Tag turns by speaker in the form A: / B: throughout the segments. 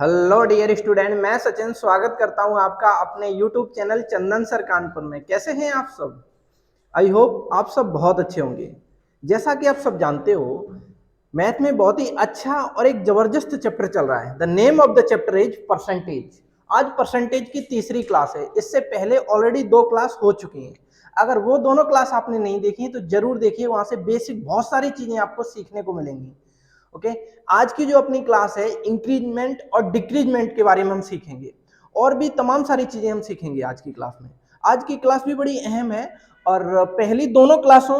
A: Hello dear student, मैं सचिन स्वागत करता हूं आपका अपने यूट्यूब चैनल चंदन सर कानपुर में। कैसे हैं आप सब? आई होप आप सब बहुत अच्छे होंगे। जैसा कि आप सब जानते हो, मैथ में बहुत ही अच्छा और एक जबरदस्त चैप्टर चल रहा है। The name of the chapter is percentage. आज परसेंटेज की तीसरी क्लास है। इससे पहले ऑलरेडी 2 क्लास हो चुकी हैं। अगर वो दोनों क्लास आपने नहीं देखी तो जरूर देखिए, वहां से बेसिक बहुत सारी चीजें आपको सीखने को मिलेंगी। ओके, आज की जो अपनी क्लास है इंक्रीजमेंट और डिक्रीजमेंट के बारे में हम सीखेंगे, और भी तमाम सारी चीजें हम सीखेंगे आज की क्लास में। आज की क्लास भी बड़ी अहम है, और पहली दोनों क्लासों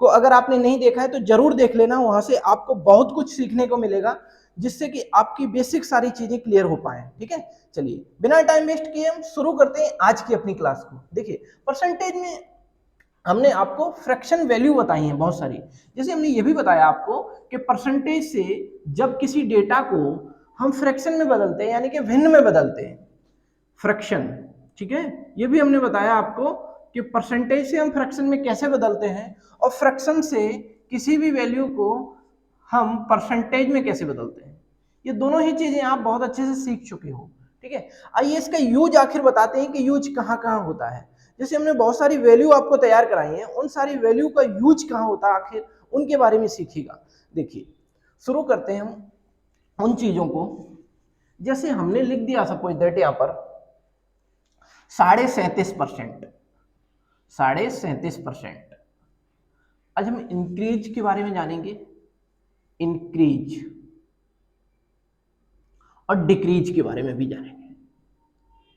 A: को अगर आपने नहीं देखा है तो जरूर देख लेना। वहां से आपको बहुत कुछ सीखने को मिलेगा, जिससे कि आपकी बेसिक सारी चीजें क्लियर हो पाए। ठीक है, चलिए बिना टाइम वेस्ट किए हम शुरू करते हैं आज की अपनी क्लास को। देखिए, परसेंटेज में हमने आपको फ्रैक्शन वैल्यू बताई है बहुत सारी। जैसे हमने ये भी बताया आपको कि परसेंटेज से जब किसी डेटा को हम फ्रैक्शन में बदलते हैं, यानी कि भिन्न में बदलते हैं, फ्रैक्शन। ठीक है, ये भी हमने बताया आपको कि परसेंटेज से हम फ्रैक्शन में कैसे बदलते हैं, और फ्रैक्शन से किसी भी वैल्यू को हम परसेंटेज में कैसे बदलते हैं। ये दोनों ही चीजें आप बहुत अच्छे से सीख चुके हो। ठीक है, आइए इसका यूज आखिर बताते हैं कि यूज कहाँ कहाँ होता है। जैसे हमने बहुत सारी वैल्यू आपको तैयार कराई है, उन सारी वैल्यू का यूज कहाँ होता है आखिर, उनके बारे में सीखिएगा। देखिए, शुरू करते हैं हम उन चीजों को। जैसे हमने लिख दिया सपोज दैट यहां पर 37.5%, 37.5%। आज हम इंक्रीज के बारे में जानेंगे, इंक्रीज, और डिक्रीज के बारे में भी जानेंगे।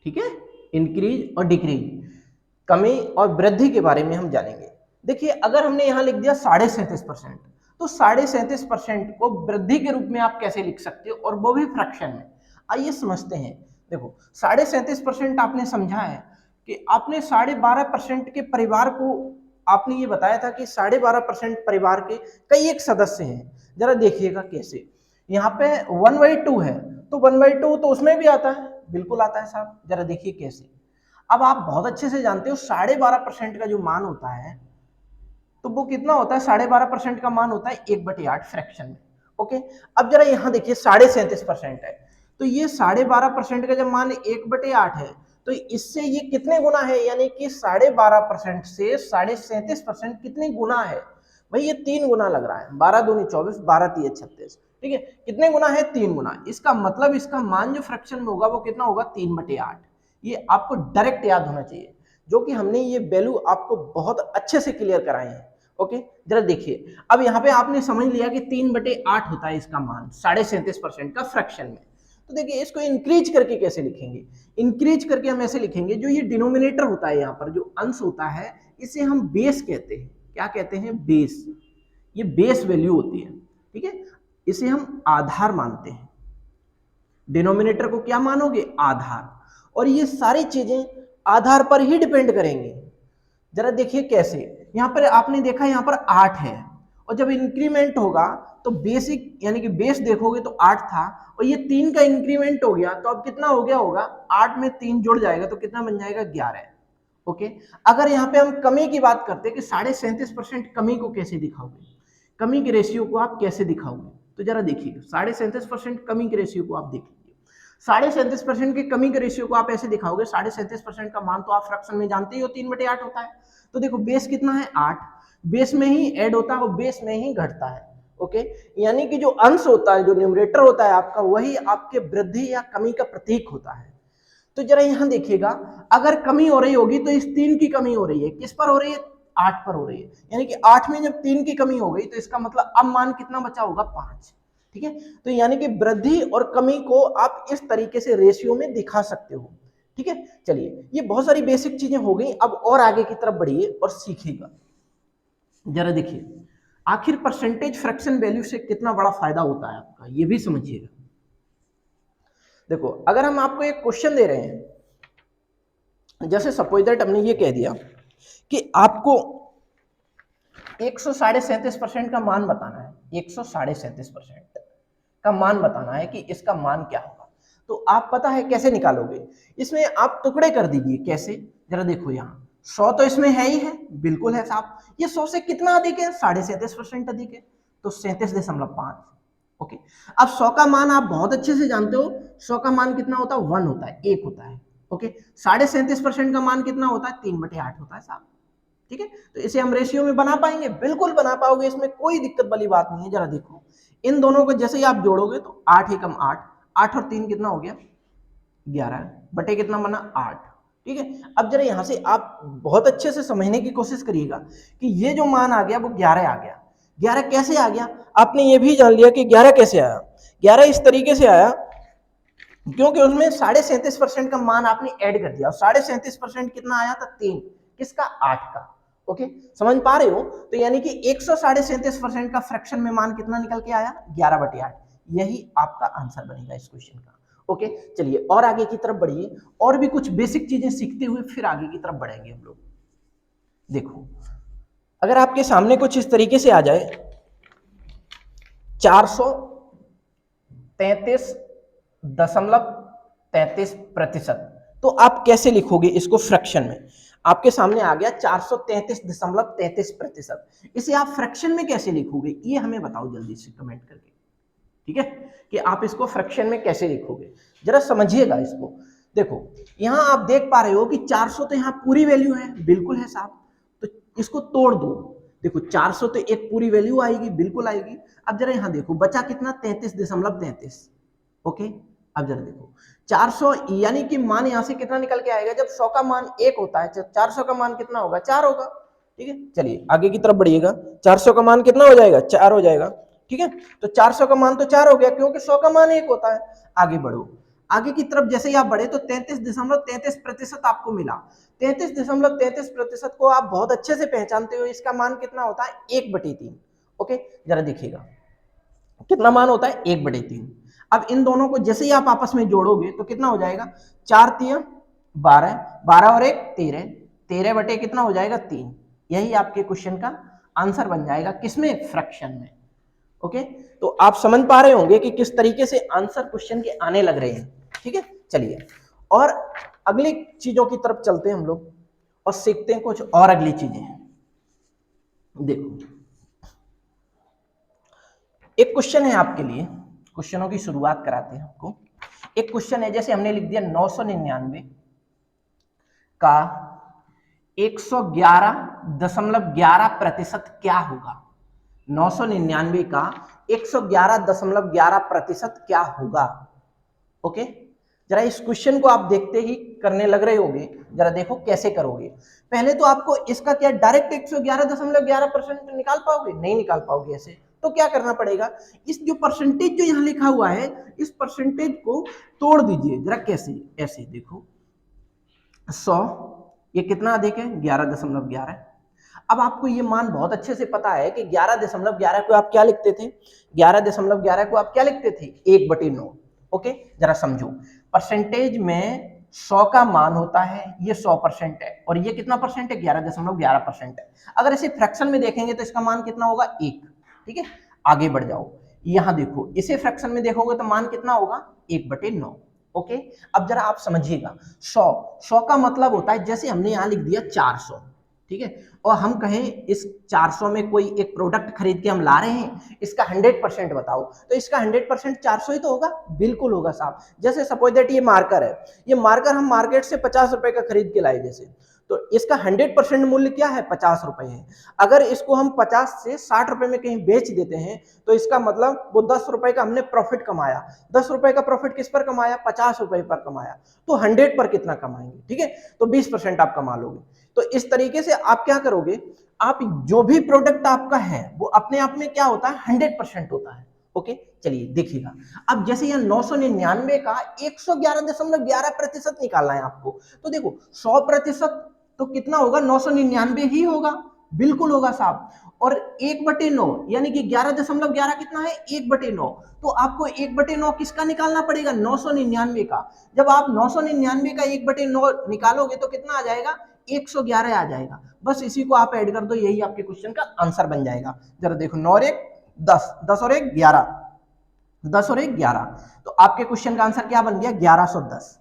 A: ठीक है, इंक्रीज और डिक्रीज, कमी और वृद्धि के बारे में हम जानेंगे। देखिए, अगर हमने यहां लिख दिया 37.5%, तो 37.5% को वृद्धि के रूप में आप कैसे लिख सकते हो, और वो भी फ्रैक्शन में। आइए समझते हैं। देखो, 37.5% आपने समझा है कि आपने 12.5% के परिवार को आपने ये बताया था कि 12.5% परिवार के कई एक सदस्य हैं। जरा देखिएगा कैसे। यहाँ पे 1/2 है, तो 1/2 तो उसमें भी आता है, बिल्कुल आता है साहब। जरा देखिए कैसे। अब आप बहुत अच्छे से जानते हो 12.5% का जो मान होता है, तो वो कितना होता है? 12.5% का मान होता है 1/8 फ्रैक्शन में। ओके, अब जरा यहां देखिए 37.5% है, तो ये 12.5% का जब मान 1/8 है, तो इससे ये कितने गुना है? यानी कि 12.5% से 37.5% कितने गुना है भाई? ये 3 गुना लग रहा है। 12 दूनी 24, 12 तिये 36। ठीक है, कितने गुना है? 3 गुना। इसका मतलब इसका मान जो फ्रैक्शन में होगा वो कितना होगा? 3/8। ये आपको डायरेक्ट याद होना चाहिए, जो कि हमने ये वैल्यू आपको बहुत अच्छे से क्लियर कराए हैं। ओके, जरा देखिए। अब यहाँ पे आपने समझ लिया कि 3/8 होता है इसका मान 37.5% का फ्रैक्शन में। तो देखिए, इसको इंक्रीज करके कैसे लिखेंगे? इंक्रीज करके हम ऐसे लिखेंगे, जो ये डिनोमिनेटर होता है, यहाँ पर जो अंश होता है, इसे हम बेस कहते हैं। क्या कहते हैं? बेस। ये बेस वैल्यू होती है। ठीक है, इसे हम आधार मानते हैं। डिनोमिनेटर को क्या मानोगे? आधार। और ये सारी चीजें आधार पर ही डिपेंड करेंगी। जरा देखिए कैसे। यहां पर आपने देखा, यहां पर 8 है, और जब इंक्रीमेंट होगा तो बेसिक यानी कि बेस देखोगे तो 8 था, और ये 3 का इंक्रीमेंट हो गया, तो अब कितना हो गया होगा? 8 में 3 जुड़ जाएगा तो कितना बन जाएगा? 11। ओके, अगर यहाँ पे हम कमी की बात करते हैं कि 37.5% कमी को कैसे दिखाओगे, कमी के रेशियो को आप कैसे दिखाओगे, तो जरा देखिए 37.5% कमी के रेशियो को आप देखिए। 37.5% के कमी के रेशियो को आप ऐसे दिखाओगे। 37.5% का मान तो आप फ्रैक्शन में जानते ही हो 3/8 होता है। तो देखो, बेस कितना है? 8। बेस में ही ऐड होता है और बेस में ही घटता है। ओके, यानी कि जो अंश होता है, जो न्यूमरेटर होता है आपका, वही आपके वृद्धि या कमी का प्रतीक होता है। तो जरा यहां देखिएगा, अगर कमी हो रही होगी तो इस 3 की कमी हो रही है। किस पर हो रही है? 8 पर हो रही है। यानी कि 8 में जब 3 की कमी हो गई तो इसका मतलब अब मान कितना बचा होगा? 5। ठीक है, तो यानी कि वृद्धि और कमी को आप इस तरीके से रेशियो में दिखा सकते हो। ठीक है, चलिए, ये बहुत सारी बेसिक चीजें हो गई। अब और आगे की तरफ बढ़िए और सीखिएगा। जरा देखिए, आखिर परसेंटेज फ्रैक्शन वैल्यू से कितना बड़ा फायदा होता है आपका, ये भी समझिएगा। देखो, अगर हम आपको एक क्वेश्चन दे रहे हैं, जैसे सपोज दैट हमने ये कह दिया कि आपको 137.5% का मान बताना है, 137.5% का मान बताना है कि इसका मान क्या होगा, तो आप पता है कैसे निकालोगे? इसमें आप टुकड़े कर दीजिए। कैसे? जरा देखो, यहाँ 100 तो इसमें है ही है, बिल्कुल है साहब। ये 100 से कितना अधिक है? 37.5% अधिक है, तो 37.5। ओके। अब 100 का मान आप बहुत अच्छे से जानते हो, 100 का मान कितना होता है, 1 होता है, 1 होता है। ओके, 37.5% का मान कितना होता है, 3/8 होता है साहब। ठीक है, तो इसे हम रेशियो में बना पाएंगे, बिल्कुल बना पाओगे, इसमें कोई दिक्कत वाली बात नहीं है। जरा देखो इन दोनों को जैसे ही आप जोड़ोगे तो 8 एकम 8, 8 और 3 कितना हो गया, 11 बटे कितना बना, 8। ठीक है, अब जरा यहां से आप बहुत अच्छे से समझने की कोशिश करिएगा कि ये जो मान आ गया वो 11 आ गया। 11 कैसे आ गया, आपने ये भी जान लिया कि 11 कैसे आया। 11 इस तरीके से आया क्योंकि उसमें 37.5% का मान आपने ऐड कर दिया, और 37.5% कितना आया था, 3, किसका, 8 का। ओके, समझ पा रहे हो, तो यानी कि 137.5% का फ्रैक्शन में मान कितना निकल के आया, 11/8। यही आपका आंसर बनेगा इस क्वेश्चन का। ओके, चलिए और आगे की तरफ बढ़िए, और भी कुछ बेसिक चीजें सीखते हुए फिर आगे की तरफ बढ़ेंगे हम लोग। देखो अगर आपके सामने कुछ इस तरीके से आ जाए 433.33%, तो आप कैसे लिखोगे इसको फ्रैक्शन में। आपके सामने आ गया 433.33%, इसे आप फ्रैक्शन में कैसे लिखोगे, ये हमें बताओ जल्दी से कमेंट करके। ठीक है, कि आप इसको फ्रैक्शन में कैसे लिखोगे, जरा समझिएगा इसको। देखो यहां आप देख पा रहे हो कि 400 तो यहाँ पूरी वैल्यू है, बिल्कुल है साहब, तो इसको तोड़ दो। देखो 400 तो एक पूरी वैल्यू आएगी, बिल्कुल आएगी। अब जरा यहां देखो बचा कितना, 33.33। ओके, अब जरा देखो 400 यानी कि मान यहां से कितना निकल के आएगा, जब 100 का मान 1 होता है, 400 का मान कितना होगा, 4 होगा। ठीक है, चलिए आगे की तरफ बढ़िएगा, 400 का मान कितना हो जाएगा, 4 हो जाएगा। ठीक है, तो 400 का मान तो 4 हो गया क्योंकि 100 का मान 1 होता है। आगे बढ़ो, आगे की तरफ जैसे ही आप बढ़े तो 33.33% आपको मिला। 33.33% को आप बहुत अच्छे से पहचानते हो, इसका मान कितना होता है, 1/3। ओके, जरा देखिएगा कितना मान होता है, 1/3। अब इन दोनों को जैसे ही आप आपस में जोड़ोगे तो कितना हो जाएगा, 4 3 12, 12 और 1 13, 13 बटे कितना हो जाएगा, 3। यही आपके क्वेश्चन का आंसर बन जाएगा, किसमें, फ्रैक्शन में। ओके, तो आप समझ पा रहे होंगे कि किस तरीके से आंसर क्वेश्चन के आने लग रहे हैं। ठीक है, चलिए और अगली चीजों की तरफ चलते हैं हम लोग और सीखते हैं कुछ और अगली चीजें। देखो एक क्वेश्चन है आपके लिए, क्वेश्चनों की शुरुआत कराते हैं आपको। एक क्वेश्चन है, जैसे हमने लिख दिया 999 का 111.11% क्या होगा। 999 का 111.11% क्या होगा। ओके, जरा इस क्वेश्चन को आप देखते ही करने लग रहे होंगे, जरा देखो कैसे करोगे। पहले तो आपको इसका क्या डायरेक्ट 111.11% निकाल पाओगे, नहीं निकाल पाओगे ऐसे, तो क्या करना पड़ेगा, इस जो परसेंटेज जो यहाँ लिखा हुआ है, इस परसेंटेज को तोड़ दीजिए। जरा कैसे, ऐसे देखो 100 ये कितना अधिक है, 11.11। अब आपको ये मान बहुत अच्छे से पता है कि 11.11 को आप क्या लिखते थे, 11.11 को आप क्या लिखते थे, 1/9। ओके, जरा समझो, परसेंटेज में 100 का मान होता है, ये 100% है, और ये कितना परसेंट है, 11.11% है। अगर इसे फ्रैक्शन में देखेंगे तो इसका मान कितना होगा, 1। ठीक है, आगे बढ़ जाओ, यहां देखो इसे फ्रैक्शन में देखोगे तो मान कितना होगा, 1/9। ओके, अब जरा आप समझिएगा, 100 का मतलब होता है, जैसे हमने यहां लिख दिया 400। ठीक है, और हम कहें इस 400 में कोई एक प्रोडक्ट खरीद के हम ला रहे हैं, इसका 100% बताओ, तो इसका 100% 400 ही तो होगा, बिल्कुल होगा साहब। जैसे सपोज दैट ये मार्कर है, ये मार्कर हम मार्केट से 50 रुपए का खरीद के लाए, जैसे तो इसका 100% मूल्य क्या है, 50 रुपए है। अगर इसको हम 50 से 60 रुपए में कहीं बेच देते हैं तो इसका मतलब वो 10 रुपए का हमने प्रॉफिट कमाया। 10 रुपए का प्रॉफिट किस पर कमाया, 50 रुपए पर कमाया, तो 100 पर कितना कमाएंगे, ठीक है, तो 20% आप कमा लोगे। तो इस तरीके से आप क्या करोगे, आप जो भी प्रोडक्ट आपका है वो अपने आप में क्या होता है, 100% होता है। ओके, चलिए देखिएगा, अब जैसे यह 999 का 111.11% निकालना है आपको, तो देखो 100% तो कितना होगा, 999 ही होगा, बिल्कुल होगा साहब। और 1/9 यानी कि 11.11 कितना है, 1/9, तो आपको 1/9 किसका निकालना पड़ेगा, 999 का। जब आप 999 का 1/9 निकालोगे तो कितना आ जाएगा, 111 आ जाएगा। बस इसी को आप ऐड कर दो, यही आपके क्वेश्चन का आंसर बन जाएगा। जरा देखो 9 और 1 10, 10 और 1 11, 10 और 1 11, तो आपके क्वेश्चन का आंसर क्या बन गया, 1110।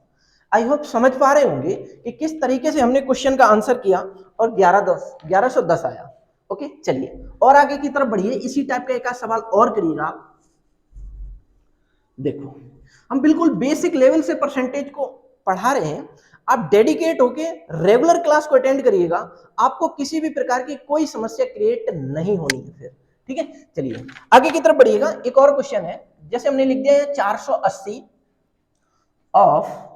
A: आई होप समझ पा रहे होंगे कि किस तरीके से हमने क्वेश्चन का आंसर किया और 1110 आया। ओके, चलिए और आगे की तरफ बढ़िए, इसी टाइप का एक सवाल और करिएगा आप। देखो हम बिल्कुल बेसिक लेवल से परसेंटेज को पढ़ा रहे हैं, आप डेडिकेट होके रेगुलर क्लास को अटेंड करिएगा, आपको किसी भी प्रकार की कोई समस्या क्रिएट नहीं होनी है फिर। ठीक है, चलिए आगे की तरफ बढ़िएगा। एक और क्वेश्चन है, जैसे हमने लिख दिया है 480 ऑफ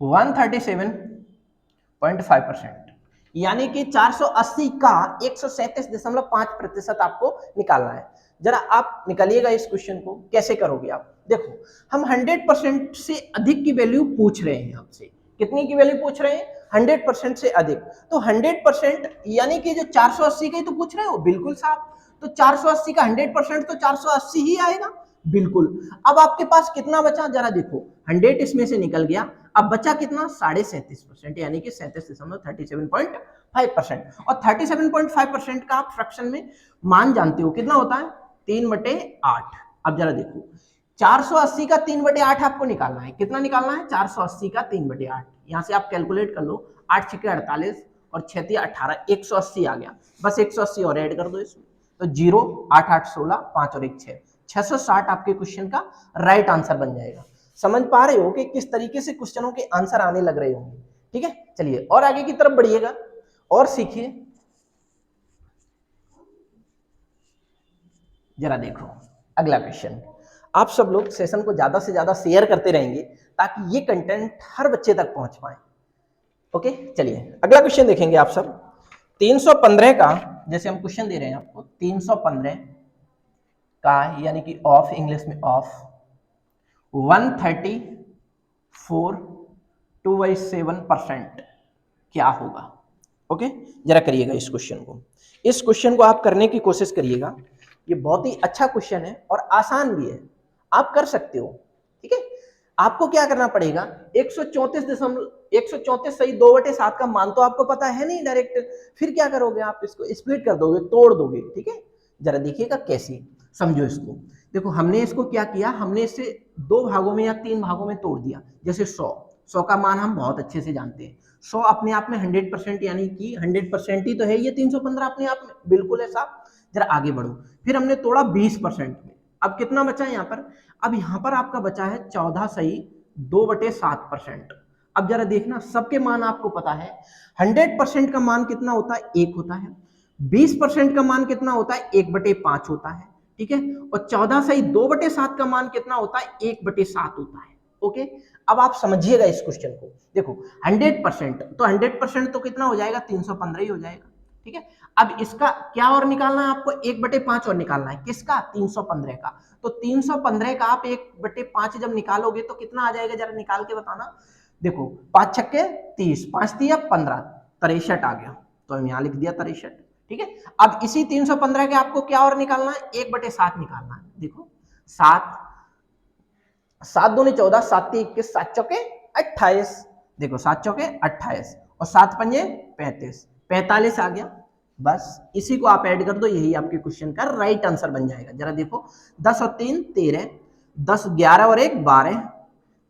A: 137.5%, यानी कि 480 का 137.5% आपको निकालना है। जरा आप निकालिएगा इस क्वेश्चन को, कैसे करोगे आप? देखो हम 100% से अधिक की वैल्यू पूछ रहे हैं आपसे। कितनी की वैल्यू पूछ रहे हैं? 100% से अधिक। तो 100% यानी कि जो 480 का ही तो पूछ रहे हो, बिल्कुल साहब। तो 480 का 100% तो 480 ही आएगा, बिल्कुल। अब आपके पास कितना बचा जरा देखो, 100 इसमें से निकल गया, अब बचा कितना? 37.5%, यानी कि 37.5%। और 37.5% का आप फ्रैक्शन में मान जानते हो कितना होता है? 3/8। अब जरा देखो 480 का 3/8 आपको निकालना है। कितना निकालना है? 480 का 3/8। यहां से आप कैलकुलेट कर लो, 8 छक्के 48 और 6 तिया 18, 180 आ गया। बस 180 और ऐड कर दो इसमें, तो 0 8 8 16, 5 और 1 6, 660 आपके क्वेश्चन का राइट आंसर बन जाएगा। समझ पा रहे हो कि किस तरीके से क्वेश्चनों के आंसर आने लग रहे होंगे? ठीक है, चलिए और आगे की तरफ बढ़िएगा और सीखिए। जरा देखो अगला क्वेश्चन, आप सब लोग सेशन को ज्यादा से ज्यादा शेयर करते रहेंगे ताकि ये कंटेंट हर बच्चे तक पहुंच पाए। ओके, चलिए अगला क्वेश्चन देखेंगे आप सब। 315 का, जैसे हम क्वेश्चन दे रहे हैं आपको, 315 का यानी कि ऑफ, इंग्लिश में ऑफ 134.27% क्या होगा? ओके, जरा करिएगा इस क्वेश्चन को। इस क्वेश्चन को आप करने की कोशिश करिएगा, ये बहुत ही अच्छा क्वेश्चन है और आसान भी है, आप कर सकते हो। ठीक है, आपको क्या करना पड़ेगा? 134 सही 2/7 का मान तो आपको पता है नहीं डायरेक्ट, फिर क्या करोगे? आप इसको स्प्लिट कर दोगे, तोड़ दोगे। ठीक है, जरा देखिएगा कैसे, समझो इसको। देखो हमने इसको क्या किया, हमने इसे 2 भागों में या 3 भागों में तोड़ दिया। जैसे 100 का मान हम बहुत अच्छे से जानते हैं, 100 अपने आप में 100%, यानी कि 100% ही तो है ये 315 अपने आप में, बिल्कुल है साहब। जरा आगे बढ़ो, फिर हमने तोड़ा 20% में, अब कितना बचा है यहाँ पर? अब यहाँ पर आपका बचा है 14 सही 2/7%। अब जरा देखना, सबके मान आपको पता है, 100% का मान कितना होता है? 1 होता है। 20% का मान कितना होता है? 1/5 होता है। ठीक है, और 14 सही 2/7 का मान कितना होता है? 1/7 होता है। ओके, अब आप समझिएगा इस क्वेश्चन को। देखो 100% तो 100% तो कितना हो जाएगा? 315 ही हो जाएगा। ठीक है, अब इसका क्या और निकालना है आपको? 1/5 और निकालना है। किसका? 315 का। तो 315 का आप 1/5 जब निकालोगे तो कितना आ जाएगा? जरा निकाल के बताना। देखो 5 छक्के 30, 5 तिया 15, 63 आ गया, तो हम यहाँ लिख दिया 63। ठीक है, अब इसी 315 के आपको क्या और निकालना है? 1/7 निकालना है। देखो 7 7 दूनी 14, 7 ती 21, 7 चौके 28। देखो 7 चौके 28 और 7 पंजे 35, 45 आ गया। बस इसी को आप ऐड कर दो, यही आपके क्वेश्चन का राइट आंसर बन जाएगा। जरा देखो 10 और 3 13, 10 11 और 1 12,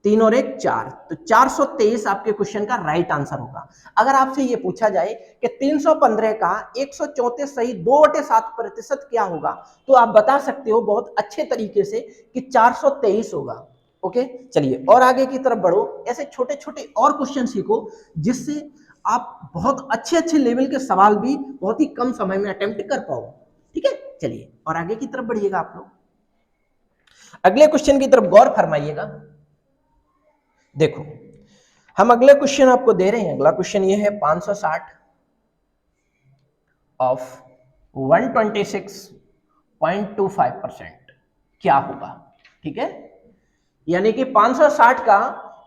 A: 3 और 1 4, तो 423 आपके क्वेश्चन का राइट आंसर होगा। अगर आपसे ये पूछा जाए कि 315 का 134 सही 2/7% क्या होगा, तो आप बता सकते हो बहुत अच्छे तरीके से कि 423 होगा। ओके, चलिए और आगे की तरफ बढ़ो। ऐसे छोटे छोटे और क्वेश्चन सीखो जिससे आप बहुत अच्छे अच्छे लेवल के सवाल भी बहुत ही कम समय में अटेम्प्ट कर पाओ। ठीक है, चलिए और आगे की तरफ बढ़िएगा आप लोग। अगले क्वेश्चन की तरफ गौर फरमाइएगा। देखो हम अगले क्वेश्चन आपको दे रहे हैं। अगला क्वेश्चन ये है 560 ऑफ 126.25% क्या होगा? ठीक है, यानी कि 560 का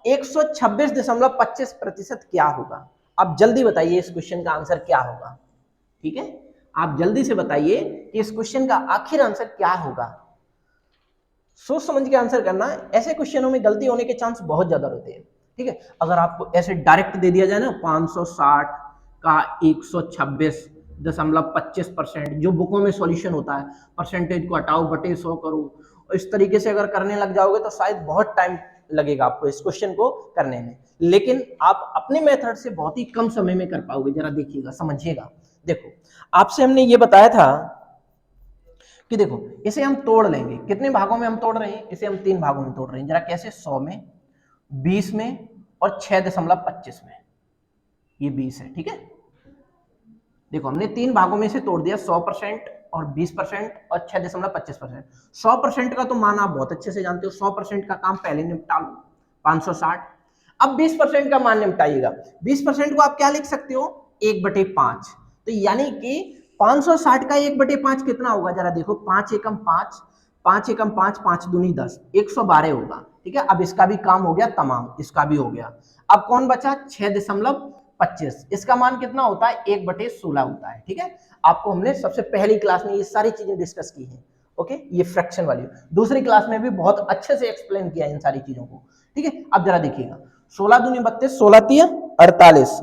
A: 126.25% क्या होगा? आप जल्दी बताइए इस क्वेश्चन का आंसर क्या होगा? ठीक है, आप जल्दी से बताइए कि इस क्वेश्चन का आखिर आंसर क्या होगा। सोच समझ के आंसर करना, ऐसे क्वेश्चनों में गलती होने के चांस बहुत ज्यादा रहते हैं। ठीक है, अगर आपको ऐसे डायरेक्ट दे दिया जाए ना 560 का 126.25%, जो बुकों में सॉल्यूशन होता है, परसेंटेज को हटाओ बटे 100 करो, और इस तरीके से अगर करने लग जाओगे तो शायद बहुत टाइम लगेगा आपको इस क्वेश्चन को करने में, लेकिन आप अपने मेथड से बहुत ही कम समय में कर पाओगे। जरा देखिएगा, समझिएगा। देखो आपसे हमने ये बताया था कि देखो इसे हम तोड़ लेंगे, कितने भागों में हम तोड़ रहे हैं, इसे हम 3 भागों में तोड़ रहे हैं, जरा कैसे, 100 में, 20 में और 6.25 में, ये 20 है, ठीक है। देखो हमने 3 भागों में से तोड़ दिया, 100% और 20% और 6.25%। 100% का तो मान आप बहुत अच्छे से जानते हो, 100% का काम पहले निपटा लो, 560। अब 20% का मान निपटाइएगा। 20% को आप क्या लिख सकते हो, 1/5। तो यानी कि 560 का 1/5 कितना होगा, जरा देखो, 5 एकम 5, 5 एकम 5, 5 दूनी 10, 112 होगा, ठीक है। अब इसका भी काम हो गया तमाम, इसका भी हो गया। अब कौन बचा, 6.25, इसका मान कितना होता है, 1/16 होता है, ठीक है। आपको हमने सबसे पहली क्लास में ये सारी चीजें डिस्कस की हैं, ओके। ये फ्रैक्शन वाली दूसरी क्लास में भी बहुत अच्छे से एक्सप्लेन किया इन सारी चीजों को, ठीक है। अब जरा देखिएगा, 16 दूनी 32, 16 तिया 48,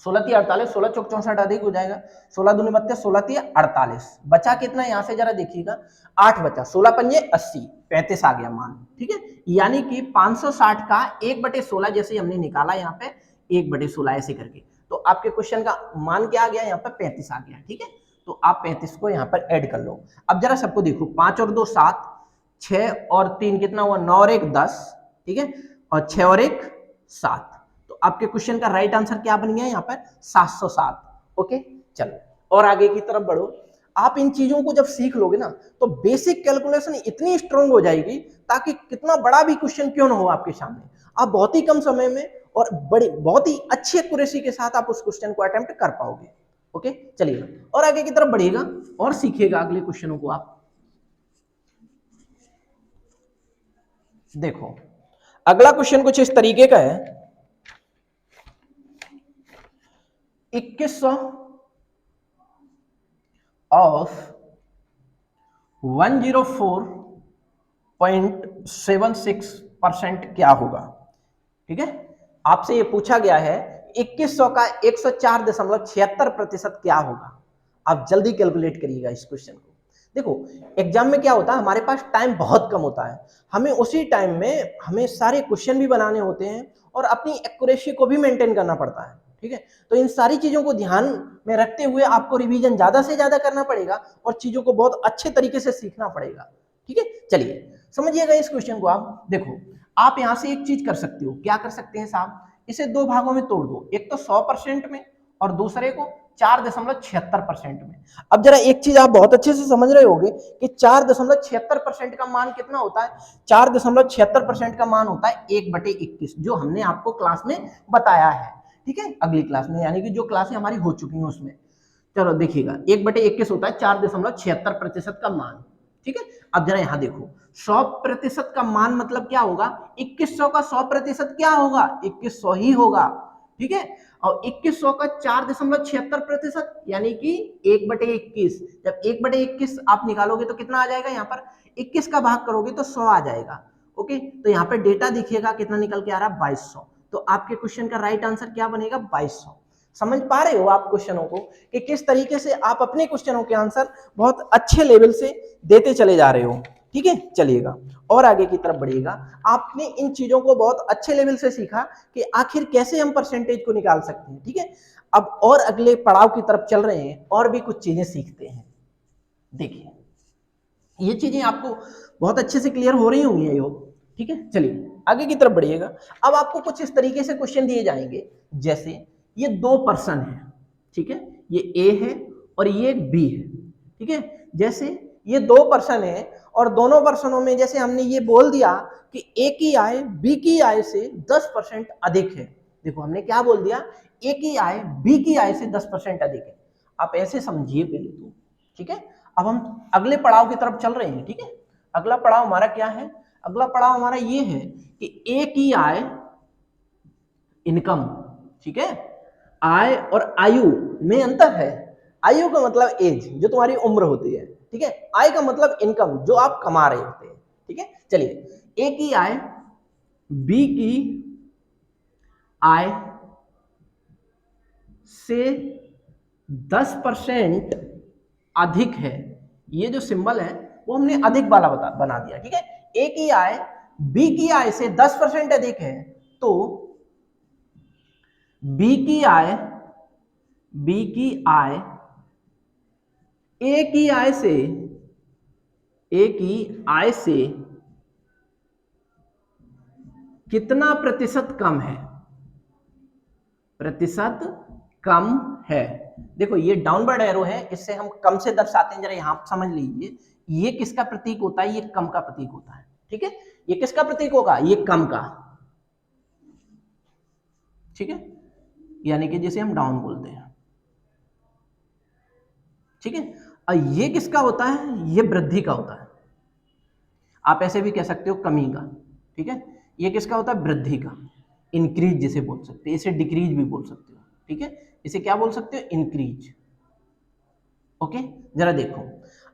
A: 16 तिया 48, 16 चौक 64 अधिक हो जाएगा, 16 दूनी 32, 16 तिया 48, बचा कितना यहां से जरा देखिएगा, 8 बचा, 16 पंजे 80, 35 आ गया मान, ठीक है। यानी कि 560 का 1/16 जैसे हमने निकाला यहाँ पे 1/16 ऐसे करके, तो आपके क्वेश्चन का मान क्या आ गया, यहाँ पर 35 आ गया, ठीक है। तो आप 35 को यहाँ पर ऐड कर लो। अब जरा सबको देखो, 5 और 2 7, 6 और 3 कितना हुआ, 9 और 1 10, ठीक है, और 6 और 1 7। तो आपके क्वेश्चन का राइट आंसर क्या बन गया यहाँ पर, 707, ओके। चलो और आगे की तरफ बढ़ो। आप इन चीजों को जब सीख लोगे ना, तो बेसिक कैलकुलेशन इतनी स्ट्रांग हो जाएगी, ताकि कितना बड़ा भी क्वेश्चन क्यों ना हो आपके सामने, आप बहुत ही कम समय में और बड़ी बहुत ही अच्छी एक्यूरेसी के साथ आप उस क्वेश्चन को अटेम्प्ट कर पाओगे, ओके। चलिए और आगे की तरफ बढ़िएगा और सीखिएगा अगले क्वेश्चनों को। आप देखो अगला क्वेश्चन कुछ इस तरीके का है, 2100 ऑफ 104.76% क्या होगा, ठीक है। आपसे ये पूछा गया है 2100 का 104.76% क्या होगा। आप जल्दी कैलकुलेट करिएगा इस क्वेश्चन को। देखो एग्जाम में क्या होता है, हमारे पास टाइम बहुत कम होता है, हमें उसी टाइम में हमें सारे क्वेश्चन भी बनाने होते हैं और अपनी एक्यूरेसी को भी मेंटेन करना पड़ता है, ठीक है। तो इन सारी चीजों को ध्यान में रखते हुए आपको रिवीजन ज्यादा से ज्यादा करना पड़ेगा और चीजों को बहुत अच्छे तरीके से सीखना पड़ेगा, ठीक है। चलिए समझिएगा इस क्वेश्चन को। आप देखो, आप यहां से एक चीज कर सकते हो, क्या कर सकते हैं साहब, इसे 2 भागों में तोड़ दो, एक तो 100% में और दूसरे को 4.76% में। अब जरा एक चीज आप बहुत अच्छे से समझ रहे होंगे कि 4.76% का मान कितना होता है, 4.76% का मान होता है 1/21, जो हमने आपको क्लास में बताया है, ठीक है, अगली क्लास में, यानी कि जो क्लासें हमारी हो चुकी हैं उसमें। चलो देखिएगा, 1/21 होता है 4.76% का मान, ठीक है। अब जरा यहां देखो, 100% का मान मतलब क्या होगा, 2100 का 100% क्या होगा, 2100 ही होगा, ठीक है। और 2100 का 4.76% यानी कि 1/21, जब 1/21 आप निकालोगे तो कितना आ जाएगा, यहाँ पर 21 का भाग करोगे तो 100 आ जाएगा, ओके। तो यहाँ पे डेटा दिखिएगा कितना निकल के आ रहा है, 2200। तो आपके क्वेश्चन का राइट आंसर क्या बनेगा, 2200। समझ पा रहे हो आप क्वेश्चनों को कि किस तरीके से आप अपने क्वेश्चनों के आंसर बहुत अच्छे लेवल से देते चले जा रहे हो, ठीक है। चलिएगा और आगे की तरफ बढ़िएगा। आपने इन चीजों को बहुत अच्छे लेवल से सीखा कि आखिर कैसे हम परसेंटेज को निकाल सकते हैं, ठीक है। अब और अगले पड़ाव की तरफ चल रहे हैं और भी कुछ चीजें सीखते हैं। देखिए ये चीजें आपको बहुत अच्छे से क्लियर हो रही होंगी योग, ठीक है। चलिए आगे की तरफ बढ़िएगा। अब आपको कुछ इस तरीके से क्वेश्चन दिए जाएंगे, जैसे ये 2 पर्सन है, ठीक है, ये ए है और ये बी है, ठीक है। जैसे ये 2 पर्सन है और दोनों पर्सनों में जैसे हमने ये बोल दिया कि ए की आय बी की आय से 10% अधिक है। देखो हमने क्या बोल दिया, ए की आय बी की आय से 10% अधिक है। आप ऐसे समझिए पहले तो, ठीक है। अब हम अगले पड़ाव की तरफ चल रहे हैं, ठीक है। अगला पड़ाव हमारा क्या है, अगला पड़ाव हमारा ये है कि ए की आय इनकम, ठीक है। आय और आयु में अंतर है। आयु का मतलब एज, जो तुम्हारी उम्र होती है, ठीक है। आय का मतलब इनकम, जो आप कमा रहे होते हैं, ठीक है। चलिए ए की आय बी की आय से 10% अधिक है। ये जो सिंबल है वो हमने अधिक वाला बना दिया, ठीक है। ए की आय बी की आय से 10% अधिक है, तो बी की आय ए की आय से ए की आय से कितना प्रतिशत कम है, प्रतिशत कम है। देखो ये डाउनवर्ड एरो है, इससे हम कम से दर्शाते हैं, जरा यहां समझ लीजिए। ये किसका प्रतीक होता है, ये कम का प्रतीक होता है, ठीक है। ये किसका प्रतीक होगा, ये कम का, ठीक है, यानी कि जिसे हम डाउन बोलते हैं, ठीक है। और ये किसका होता है, ये वृद्धि का होता है, आप ऐसे भी कह सकते हो कमी का, ठीक है। ये किसका होता है, वृद्धि का, इंक्रीज जिसे बोल सकते हैं, इसे डिक्रीज भी बोल सकते हो, ठीक है। इसे क्या बोल सकते हो, इंक्रीज, ओके। जरा देखो,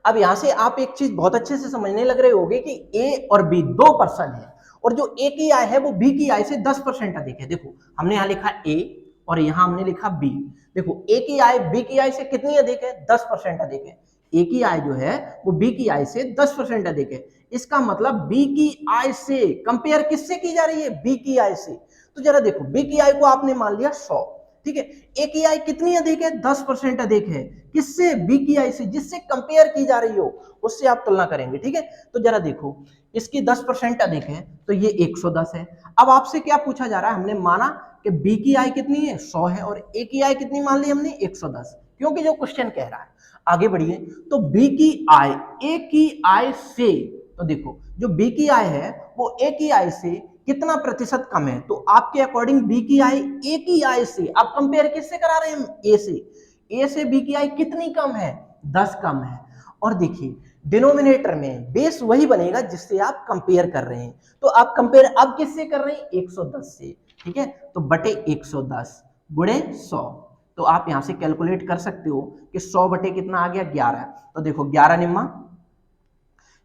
A: अब यहां से आप एक चीज बहुत अच्छे से समझने लग रहे होगे कि ए और बी दो पर्सन है, और जो ए की आय है वो बी की आय से 10% अधिक है। देखो हमने यहां लिखा ए और यहां हमने लिखा बी। देखो ए की आय बी की आय से कितनी अधिक है, 10% अधिक है। ए की आय जो है वो बी की आय से 10% अधिक है। इसका मतलब बी की आय से कंपेयर किससे की जा रही है, बी की आय से। तो जरा देखो, बी की आय को आपने मान लिया 100, ठीक है। ए की आय कितनी अधिक है, 10% अधिक है, किससे, बी की आय से, जिससे कंपेयर की जा रही हो उससे आप तुलना करेंगे, ठीक है। तो जरा देखो, इसकी 10% अधिक है तो ये 110 है। अब आपसे क्या पूछा जा रहा है, हमने माना कि बी की आय कितनी है, 100 है, और ए की आय कितनी मान ली हमने, 110, क्योंकि जो क्वेश्चन कह रहा है। आगे बढ़िए, तो बी की आय ए की आय से, तो देखो जो बी की आय है वो ए की आय से कितना प्रतिशत कम है, तो आपके अकॉर्डिंग बी की आय ए की आय से, आप कंपेयर किससे करा रहे हैं, ए से। ए से बी की आय कितनी कम है, 10 कम है। और देखिए डिनोमिनेटर में बेस वही बनेगा जिससे आप कंपेयर कर रहे हैं, तो आप कंपेयर अब किससे कर रहे हैं, 110 से, ठीक है। तो बटे 110 गुणे 100, तो आप यहां से कैलकुलेट कर सकते हो कि 100 बटे कितना आ गया, 11। तो देखो 11 निम्मा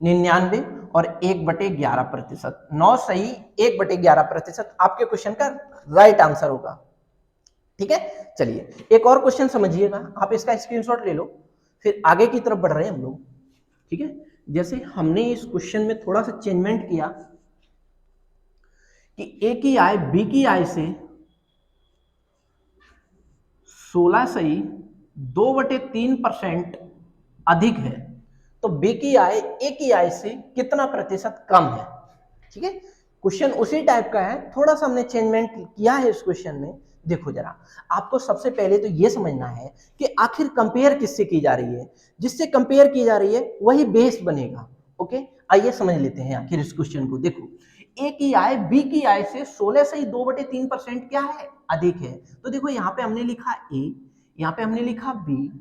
A: 99 और 1/11%, 9 सही 1/11% आपके क्वेश्चन का राइट आंसर होगा, ठीक है। चलिए एक और क्वेश्चन समझिएगा, आप इसका स्क्रीनशॉट ले लो, फिर आगे की तरफ बढ़ रहे हैं हम लोग, ठीक है। जैसे हमने इस क्वेश्चन में थोड़ा सा चेंजमेंट किया कि ए की आय बी की आय से 16 सही 2/3% अधिक है, तो बी की आय ए की आय से कितना प्रतिशत कम है, ठीक है। क्वेश्चन उसी टाइप का है, थोड़ा सा हमने चेंजमेंट किया है इस क्वेश्चन में। देखो जरा, आपको सबसे पहले तो ये समझना है कि आखिर कंपेयर किससे की जा रही है, जिससे कंपेयर की जा रही है वही बेस बनेगा, ओके। आइए समझ लेते हैं आखिर इस क्वेश्चन को। देखो ए की आय बी की आय से 16 सही 2/3% क्या है, अधिक है। तो देखो यहाँ पे हमने लिखा ए, यहाँ पे हमने लिखा बी।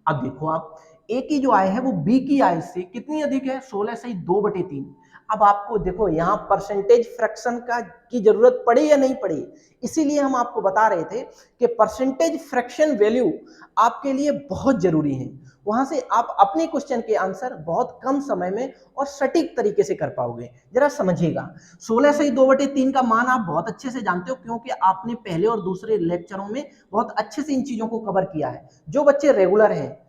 A: अब देखो आप, ए की जो आय है वो बी की आय से कितनी अधिक है, 16 सही 2/3। अब आपको देखो यहाँ परसेंटेज फ्रैक्शन का की जरूरत पड़ी या नहीं पड़ी, इसीलिए हम आपको बता रहे थे कि परसेंटेज फ्रैक्शन वैल्यू आपके लिए बहुत जरूरी है। वहां से आप अपने क्वेश्चन के आंसर बहुत कम समय में और सटीक तरीके से कर पाओगे। जरा समझिएगा, 16 सही 2/3 का मान आप बहुत अच्छे से जानते हो, क्योंकि आपने पहले और दूसरे लेक्चरों में बहुत अच्छे से इन चीजों को कवर किया है। जो बच्चे रेगुलर हैं,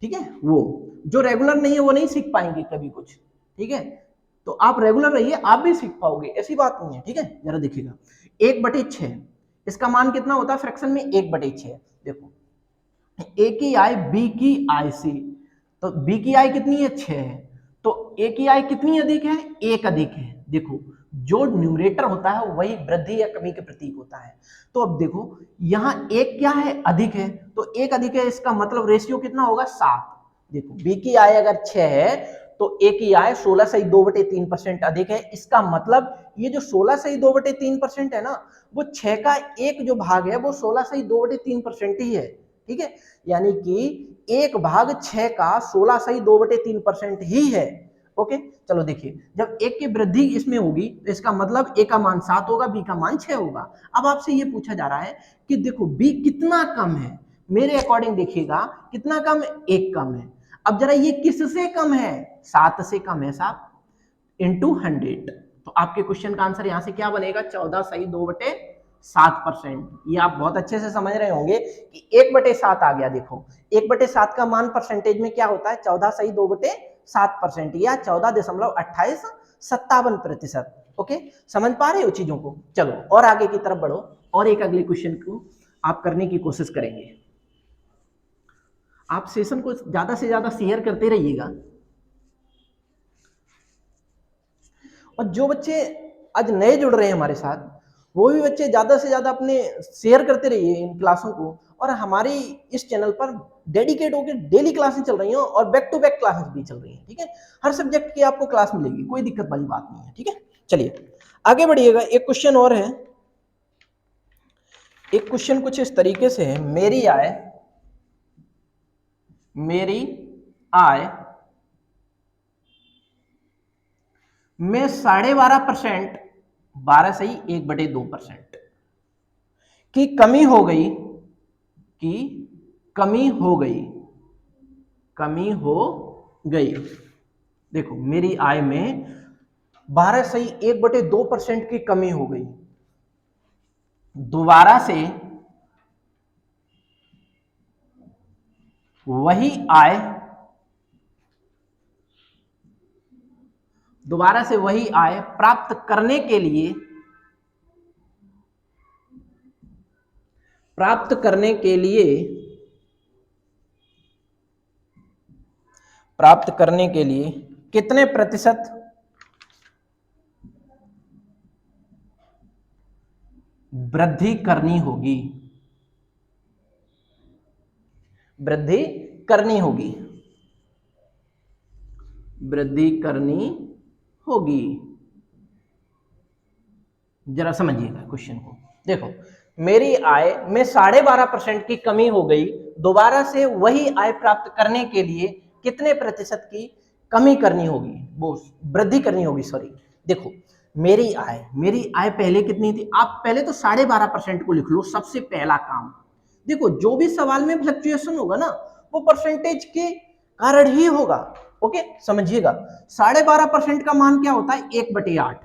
A: ठीक है, वो जो रेगुलर नहीं है वो नहीं सीख पाएंगे कभी कुछ, ठीक है। तो आप रेगुलर रहिए, आप भी सीख पाओगे, ऐसी बात नहीं है, ठीक है। जरा देखिएगा 1/6 इसका मान कितना होता है फ्रैक्शन में, 1/6। देखो ए की आय बी की आय से, तो बी की आय कितनी है, 6 है, तो ए की आय कितनी अधिक है, 1 अधिक है। देखो जो न्यूमरेटर होता है वही वृद्धि या कमी के प्रतीक होता है। तो अब देखो यहाँ एक क्या है, अधिक है, तो 1 अधिक है, इसका मतलब रेशियो कितना होगा, 7। देखो बी की आय अगर 6 है तो ए की आय 16 सही 2/3% अधिक है। इसका मतलब ये जो 16 सही 2/3% है ना, वो 6 का एक जो भाग है वो 16 सही 2/3% ही है, ठीक है। यानी कि 1/6 का 16 सही 2/3% ही है, ओके। चलो देखिए, जब एक की वृद्धि इसमें होगी तो इसका मतलब ए का मान 7 होगा, बी का मान 6 होगा। अब आपसे ये पूछा जा रहा है कि देखो बी कितना कम है, मेरे अकॉर्डिंग देखिएगा कितना कम, 1 कम है। अब जरा ये किससे कम है, 7 से कम है साहब, इंटू 100। तो आपके क्वेश्चन का आंसर यहां से क्या बनेगा, 14 सही 2/7%। ये आप बहुत अच्छे से समझ रहे होंगे कि 1/7 आ गया। देखो 1/7 का मान परसेंटेज में क्या होता है, 14 सही 2/7% या 14.5857%। ओके, समझ पा रहे हो चीजों को। चलो और आगे की तरफ बढ़ो, और एक अगले क्वेश्चन को आप करने की कोशिश करेंगे। आप सेशन को ज्यादा से ज्यादा शेयर करते रहिएगा। और जो बच्चे आज नए जुड़ रहे हैं हमारे साथ, वो भी बच्चे ज़्यादा से ज़्यादा अपने शेयर करते रहिए इन क्लासों को, और हमारी इस चैनल पर डेडिकेट होकर डेली क्लासेस चल रही हैं और बैक टू बैक क्लासेस भी चल रही हैं, ठीक है। हर सब्जेक्ट की आपको क्लास मिलेगी, कोई दिक्कत वाली बात नहीं है, ठीक है। चलिए आगे बढ़िएगा। एक क्वेश्चन और है, एक क्वेश्चन कुछ इस तरीके से है, मेरी आय में 12.5%, 12 सही 1/2% की कमी हो गई, देखो मेरी आय में 12 सही 1/2% की कमी हो गई। दोबारा से वही आय प्राप्त करने के लिए कितने प्रतिशत वृद्धि करनी होगी। जरा समझिएगा क्वेश्चन को। देखो मेरी आय में 12.5% की कमी हो गई, दोबारा से वही आय प्राप्त करने के लिए कितने प्रतिशत की कमी करनी होगी, वो वृद्धि करनी होगी, सॉरी। देखो मेरी आय पहले कितनी थी, आप पहले तो 12.5% को लिख लो, सबसे पहला काम। देखो जो भी सवाल में फ्लक्चुएशन होगा ना, वो परसेंटेज के कारण ही होगा, ओके समझिएगा। 12.5% का मान क्या होता है, 1/8।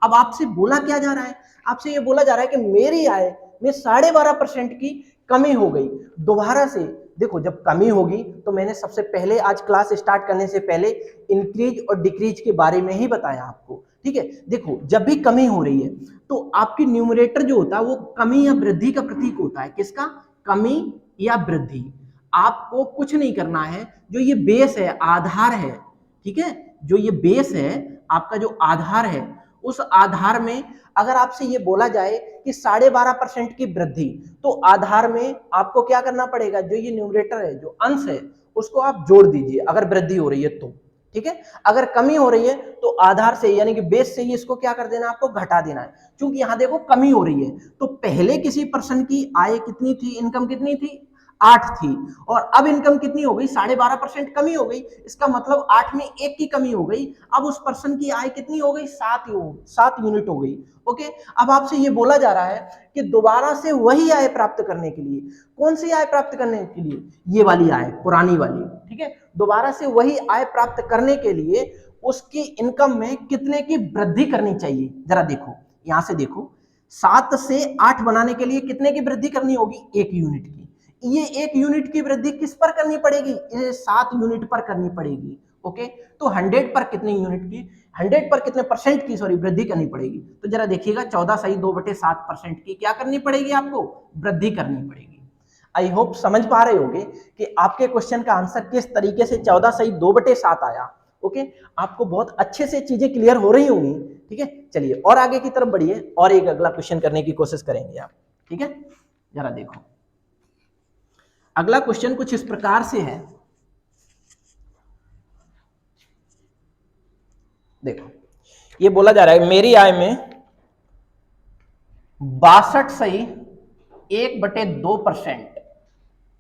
A: अब आपसे बोला क्या जा रहा है, आपसे ये बोला जा रहा है कि मेरी आय में 12.5% की कमी हो गई, दोबारा से। देखो जब कमी होगी तो मैंने सबसे पहले आज क्लास स्टार्ट करने से पहले इंक्रीज और डिक्रीज के बारे में ही बताया आपको, ठीक है। देखो जब भी कमी हो रही है तो आपकी न्यूमरेटर जो होता है वो कमी या वृद्धि का प्रतीक होता है। किसका, कमी या वृद्धि। आपको कुछ नहीं करना है, जो ये बेस है, आधार है, ठीक है, जो ये बेस है आपका, जो आधार है, उस आधार में अगर आपसे ये बोला जाए कि 12.5% की वृद्धि, तो आधार में आपको क्या करना पड़ेगा, जो ये न्यूमरेटर है, जो अंश है, उसको आप जोड़ दीजिए अगर वृद्धि हो रही है तो, ठीक है। अगर कमी हो रही है तो आधार से यानी कि बेस से ही इसको क्या कर देना, आपको घटा देना है। क्योंकि यहां देखो कमी हो रही है, तो पहले किसी पर्सन की आय कितनी थी, इनकम कितनी थी, 8 थी, और अब इनकम कितनी हो गई, 12.5% कमी हो गई। इसका मतलब 8 में 1 की कमी हो गई। अब उस पर्सन की आय कितनी हो गई, 7 यूनिट हो गई, ओके। अब आपसे ये बोला जा रहा है कि दोबारा से वही आय प्राप्त करने के लिए, कौन सी आय प्राप्त करने के लिए, ये वाली आय, पुरानी वाली, ठीक है। दोबारा से वही आय प्राप्त करने के लिए उसकी इनकम में कितने की वृद्धि करनी चाहिए। जरा देखो यहां से देखो, 7 से 8 बनाने के लिए कितने की वृद्धि करनी होगी, 1 यूनिट की। ये 1 यूनिट की वृद्धि किस पर करनी पड़ेगी, ये 7 यूनिट पर करनी पड़ेगी, ओके। तो 100 पर कितने यूनिट की, 100 पर कितने परसेंट की, सॉरी, वृद्धि करनी पड़ेगी। तो जरा देखिएगा 14 सही 2/7% की क्या करनी पड़ेगी, आपको वृद्धि करनी पड़ेगी। आई होप समझ पा रहे होंगे कि आपके क्वेश्चन का आंसर किस तरीके से 14 सही 2/7 आया, ओके। आपको बहुत अच्छे से चीजें क्लियर हो रही होंगी, ठीक है। चलिए और आगे की तरफ बढ़िए, और एक अगला क्वेश्चन करने की कोशिश करेंगे आप, ठीक है। जरा देखो अगला क्वेश्चन कुछ इस प्रकार से है, देखो ये बोला जा रहा है मेरी आय में 62 सही 1/2%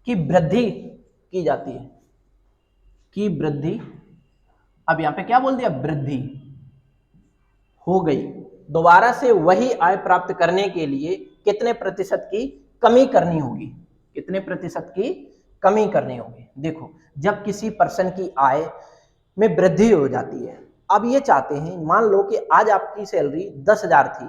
A: की वृद्धि की जाती है, की वृद्धि, अब यहां पे क्या बोल दिया, वृद्धि हो गई, दोबारा से वही आय प्राप्त करने के लिए कितने प्रतिशत की कमी करनी होगी, कितने प्रतिशत की कमी करनी होगी। देखो जब किसी पर्सन की आय में वृद्धि हो जाती है, अब ये चाहते हैं, मान लो कि आज आपकी सैलरी 10,000 थी,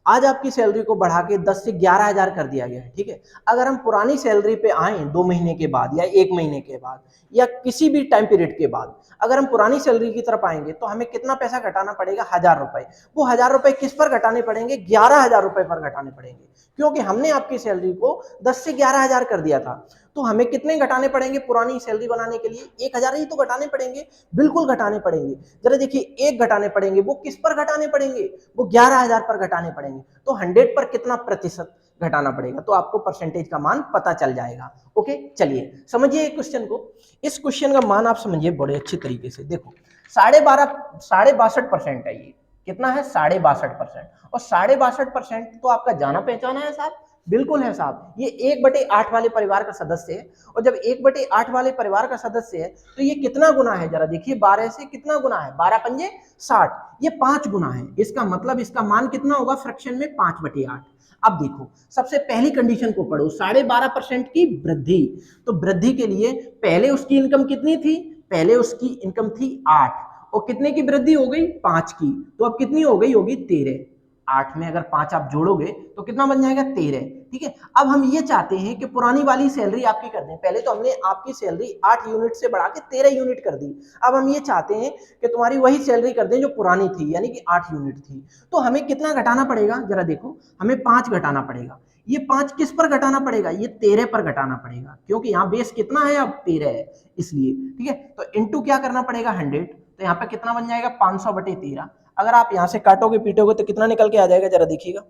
A: आज आपकी सैलरी को बढ़ा के 10 से 11,000 कर दिया गया है, ठीक है। अगर हम पुरानी सैलरी पे आए 2 महीने के बाद या 1 महीने के बाद या किसी भी टाइम पीरियड के बाद, अगर हम पुरानी सैलरी की तरफ आएंगे तो हमें कितना पैसा घटाना पड़ेगा, 1,000 रुपए। वो 1,000 रुपए किस पर घटाने पड़ेंगे, 11,000 रुपए पर घटाने पड़ेंगे, क्योंकि हमने आपकी सैलरी को 10 से 11,000 कर दिया था। तो हमें कितने घटाने पड़ेंगे पुरानी सैलरी बनाने के लिए? 1000 ही तो घटाने पड़ेंगे, बिल्कुल घटाने पड़ेंगे। जरा देखिए, एक घटाने पड़ेंगे, वो किस पर घटाने पड़ेंगे? वो 11000 पर घटाने पड़ेंगे। तो 100 पर कितना प्रतिशत घटाना पड़ेगा? तो आपको परसेंटेज का मान पता चल जाएगा। ओके, चलिए समझिए क्वेश्चन को। इस क्वेश्चन का मान आप समझिए बड़े अच्छे तरीके से। देखो 62.5% है ये। कितना है? 62.5%। और 62.5% तो आपका जाना पहचाना है साहब, बिल्कुल है साहब। ये 1/8 वाले परिवार का सदस्य है, और जब 1/8 वाले परिवार का सदस्य है तो ये कितना गुना है? जरा देखिए, 12 से कितना गुना है? 12 पंजे 60, ये 5 गुना है। इसका मतलब इसका मान कितना होगा फ्रैक्शन में? 5/8। अब देखो, सबसे पहली कंडीशन को पढ़ो, 12.5% की वृद्धि। तो वृद्धि के लिए पहले उसकी इनकम कितनी थी? पहले उसकी इनकम थी 8, और कितने की वृद्धि हो गई? 5 की। तो अब कितनी हो गई? होगी 13। 8 में अगर 5 आप जोड़ोगे तो कितना बन जाएगा? 13। ठीक है, अब हम ये चाहते हैं कि पुरानी वाली सैलरी आपकी कर दें। पहले तो हमने आपकी सैलरी 8 यूनिट से बढ़ा के 13 यूनिट कर दी। अब हम ये चाहते हैं कि तुम्हारी वही सैलरी कर दें जो पुरानी थी, यानी कि 8 यूनिट थी। तो हमें कितना घटाना पड़ेगा? जरा देखो, हमें 5 घटाना पड़ेगा। ये 5 किस पर घटाना पड़ेगा? ये 13 पर घटाना पड़ेगा, क्योंकि यहाँ बेस कितना है? अब 13 है, इसलिए। ठीक है, तो इंटू क्या करना पड़ेगा? 100। तो यहाँ पे कितना बन जाएगा? 500/13। अगर आप यहां से काटोगे पीटोगे तो कितना निकल के आ जाएगा? जरा देखिएगा,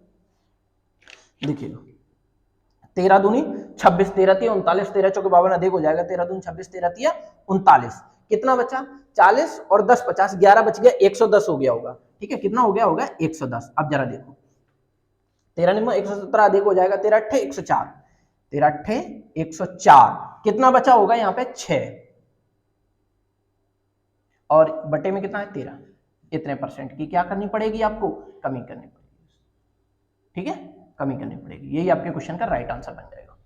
A: देखिएगा, 13 दूनी 26, 13 तिया 39, 13 चौके 52, अधिक हो जाएगा। 13 दूनी 26, 13 तिया 39, कितना बचा? 40 और 10 50, 11 बच गया, 110 हो गया होगा। ठीक है, कितना हो गया होगा? 110। अब जरा देखो, 13 निम्न 117 अधिक हो जाएगा, 13 अट्ठे 104, 13 अट्ठे 104, कितना बचा होगा यहाँ पे? 6, और बटे में कितना है? 13। इतने परसेंट की क्या करनी पड़ेगी? आपको कमी करनी पड़ेगी। ठीक है, कमी करनी पड़ेगी। यही आपके क्वेश्चन का राइट आंसर बन जाएगा।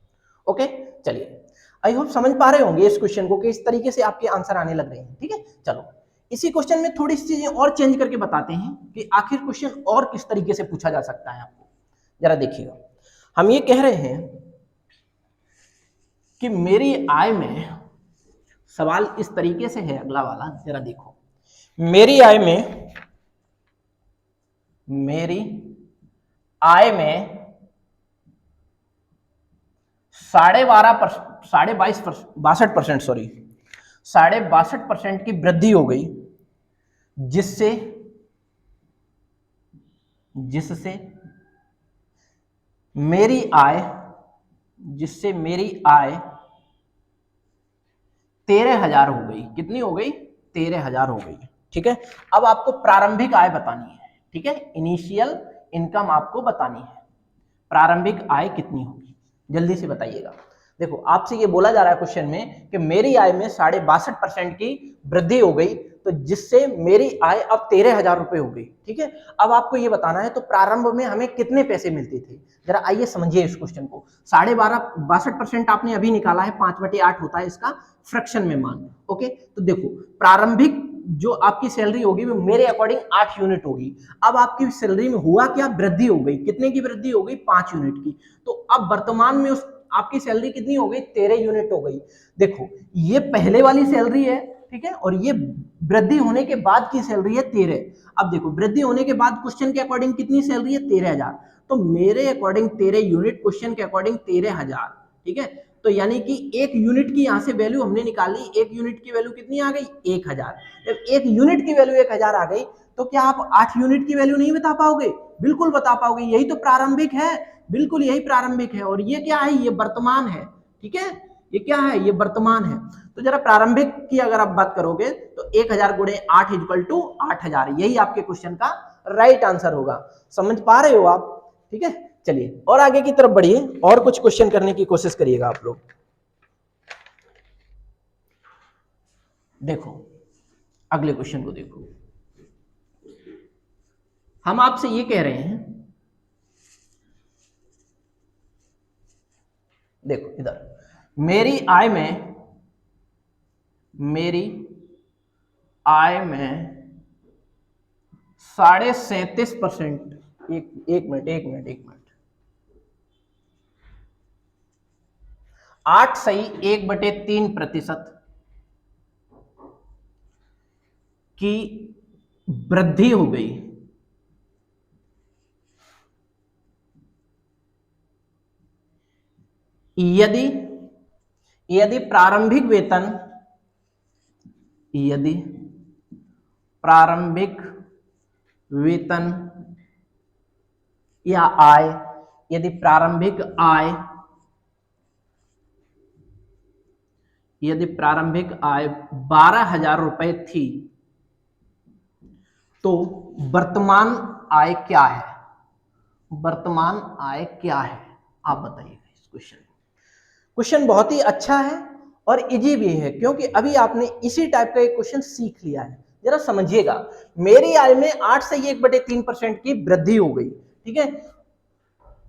A: ओके, चलिए, आई होप समझ पा रहे होंगे इस क्वेश्चन को कि इस तरीके से आपके आंसर आने लग रहे हैं। ठीक है, चलो इसी क्वेश्चन में थोड़ी सी चीजें और चेंज करके बताते हैं कि आखिर क्वेश्चन और किस तरीके से पूछा जा सकता है आपको। जरा देखिएगा, हम ये कह रहे हैं कि मेरी आय में, सवाल इस तरीके से है अगला वाला, जरा देखो, मेरी आय में 62% सॉरी 62% की वृद्धि हो गई, जिससे मेरी आय 13,000 हो गई। कितनी हो गई? 13,000 हो गई। ठीक है, अब आपको प्रारंभिक आय बतानी है। ठीक है, इनिशियल इनकम आपको बतानी है। प्रारंभिक आय कितनी होगी? जल्दी से बताइएगा। देखो, आपसे ये बोला जा रहा है क्वेश्चन में कि मेरी आय में 62.5% की वृद्धि हो गई, तो जिससे मेरी आय अब 13,000 रुपए हो गई। ठीक है, अब आपको ये बताना है तो प्रारंभ में हमें कितने पैसे मिलते थे? जरा आइए समझिए इस क्वेश्चन को। 62.5% आपने अभी निकाला है, 5/8 होता है इसका फ्रैक्शन में मान। ओके, तो देखो, प्रारंभिक जो आपकी सैलरी होगी वो मेरे अकॉर्डिंग 8 यूनिट होगी। अब आपकी सैलरी में हुआ क्या? वृद्धि हो गई। कितने की वृद्धि हो गई? 5 यूनिट की। तो अब वर्तमान में उस आपकी सैलरी कितनी हो गई? 13 यूनिट हो गई। देखो, ये पहले वाली सैलरी है, ठीक है, और ये वृद्धि होने के बाद की सैलरी है 13। अब देखो, वृद्धि होने के बाद क्वेश्चन के अकॉर्डिंग कितनी सैलरी है? 13,000। तो मेरे अकॉर्डिंग 13 यूनिट, क्वेश्चन के अकॉर्डिंग 13,000। ठीक है, तो यानी कि 1 यूनिट की यहां से वैल्यू हमने निकाली। 1 यूनिट की वैल्यू कितनी आ गई? 1000। जब 1 यूनिट की वैल्यू 1000 आ गई, तो क्या आप 8 यूनिट की वैल्यू नहीं बता पाओगे? बिल्कुल बता पाओगे। यही तो प्रारंभिक है, बिल्कुल यही प्रारंभिक है। और ये क्या है? ये वर्तमान है। ठीक है, ये क्या है? ये वर्तमान है। तो जरा प्रारंभिक की अगर आप बात करोगे तो 1000 गुणे 8 इक्वल टू 8000, यही आपके क्वेश्चन का राइट आंसर होगा। समझ पा रहे हो आप? ठीक है, चलिए और आगे की तरफ बढ़िए, और कुछ क्वेश्चन करने की कोशिश करिएगा आप लोग। देखो, अगले क्वेश्चन को देखो, हम आपसे ये कह रहे हैं, देखो इधर, मेरी आय में 37.5%, एक मिनट, 8 सही 1/3% की वृद्धि हो गई, यदि यदि प्रारंभिक वेतन, यदि प्रारंभिक वेतन या आय, यदि प्रारंभिक आय, यदि प्रारंभिक आय 12,000 रुपए थी तो वर्तमान आय क्या है? वर्तमान आय क्या है? आप बताइएगा इस क्वेश्चन बहुत ही अच्छा है और इजी भी है, क्योंकि अभी आपने इसी टाइप का एक क्वेश्चन सीख लिया है। जरा समझिएगा, मेरी आय में 8 से 1/3% की वृद्धि हो गई, ठीक है।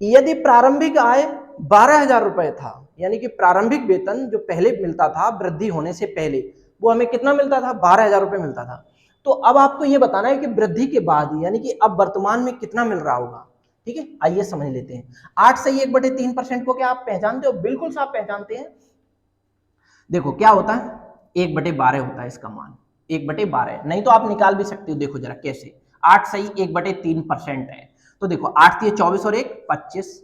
A: यदि प्रारंभिक आय 12,000 रुपए था, यानी कि प्रारंभिक वेतन जो पहले मिलता था वृद्धि होने से पहले, वो हमें कितना मिलता था? 12,000 रुपए मिलता था। तो अब आपको ये बताना है कि वृद्धि के बाद, यानी कि अब वर्तमान में कितना मिल रहा होगा, ठीक है। आइए समझ लेते हैं। 8 से 1/3% को क्या आप पहचानते हो? बिल्कुल साफ पहचानते हैं। देखो क्या होता है, 1/12 होता है इसका मान, 1/12। नहीं तो आप निकाल भी सकते हो, देखो जरा कैसे। 8 सही 1/3% है, तो देखो 8 थी 24 और 1 25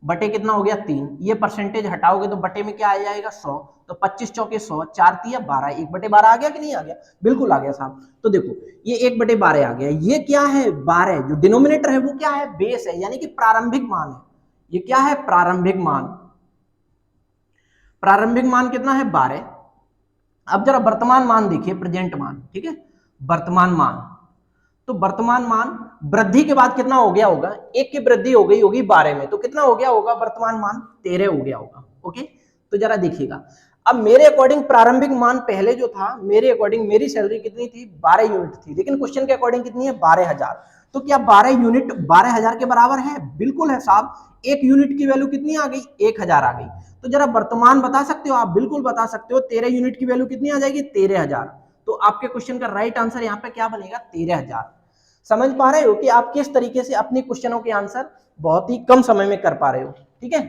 A: बटे कितना हो गया 3, ये परसेंटेज हटाओगे तो बटे में क्या आ जाएगा 100, तो 25 चौके 100, 4 तिया 12, 1/12 आ गया कि नहीं आ गया? बिल्कुल आ गया साहब। तो देखो ये 1/12 आ गया, ये क्या है 12, जो डिनोमिनेटर है वो क्या है? बेस है, यानी कि प्रारंभिक मान है। ये क्या है? प्रारंभिक मान। प्रारंभिक मान कितना है? 12। अब जरा वर्तमान मान देखिए, प्रेजेंट मान, ठीक है। वर्तमान मान, तो वर्तमान मान वृद्धि के बाद कितना हो गया होगा? एक की वृद्धि हो गई होगी 12 में, तो कितना हो गया होगा वर्तमान मान? 13 हो गया होगा। ओके, तो जरा देखिएगा, अब मेरे अकॉर्डिंग प्रारंभिक मान पहले जो था, मेरे अकॉर्डिंग मेरी सैलरी कितनी थी? 12 यूनिट थी, लेकिन क्वेश्चन के अकॉर्डिंग कितनी है? 12,000। तो क्या 12 यूनिट 12,000 के बराबर है? बिल्कुल है साहब। एक यूनिट की वैल्यू कितनी आ गई? 1,000 आ गई। तो जरा वर्तमान बता सकते हो आप? बिल्कुल बता सकते हो। 13 यूनिट की वैल्यू कितनी आ जाएगी? 13,000। तो आपके क्वेश्चन का राइट आंसर यहाँ पे क्या बनेगा? 13,000। समझ पा रहे हो कि आप किस तरीके से अपने क्वेश्चनों के आंसर बहुत ही कम समय में कर पा रहे हो, ठीक है।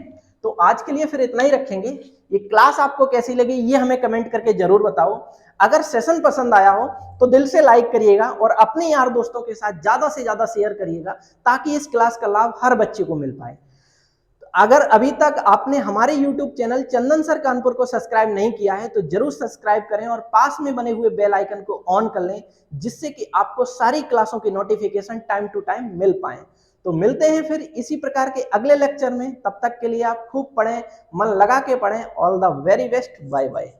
A: तो आज के लिए फिर इतना ही रखेंगे। ये क्लास आपको कैसी लगी ये हमें कमेंट करके जरूर बताओ। अगर सेशन पसंद आया हो तो दिल से लाइक करिएगा और अपने यार दोस्तों के साथ ज्यादा से ज्यादा शेयर करिएगा, ताकि इस क्लास का लाभ हर बच्चे को मिल पाए। अगर अभी तक आपने हमारे YouTube चैनल चंदन सर कानपुर को सब्सक्राइब नहीं किया है तो जरूर सब्सक्राइब करें और पास में बने हुए बेल आइकन को ऑन कर लें, जिससे कि आपको सारी क्लासों की नोटिफिकेशन टाइम टू टाइम मिल पाए। तो मिलते हैं फिर इसी प्रकार के अगले लेक्चर में। तब तक के लिए आप खूब पढ़ें, मन लगा के पढ़ें। All the very best, bye bye.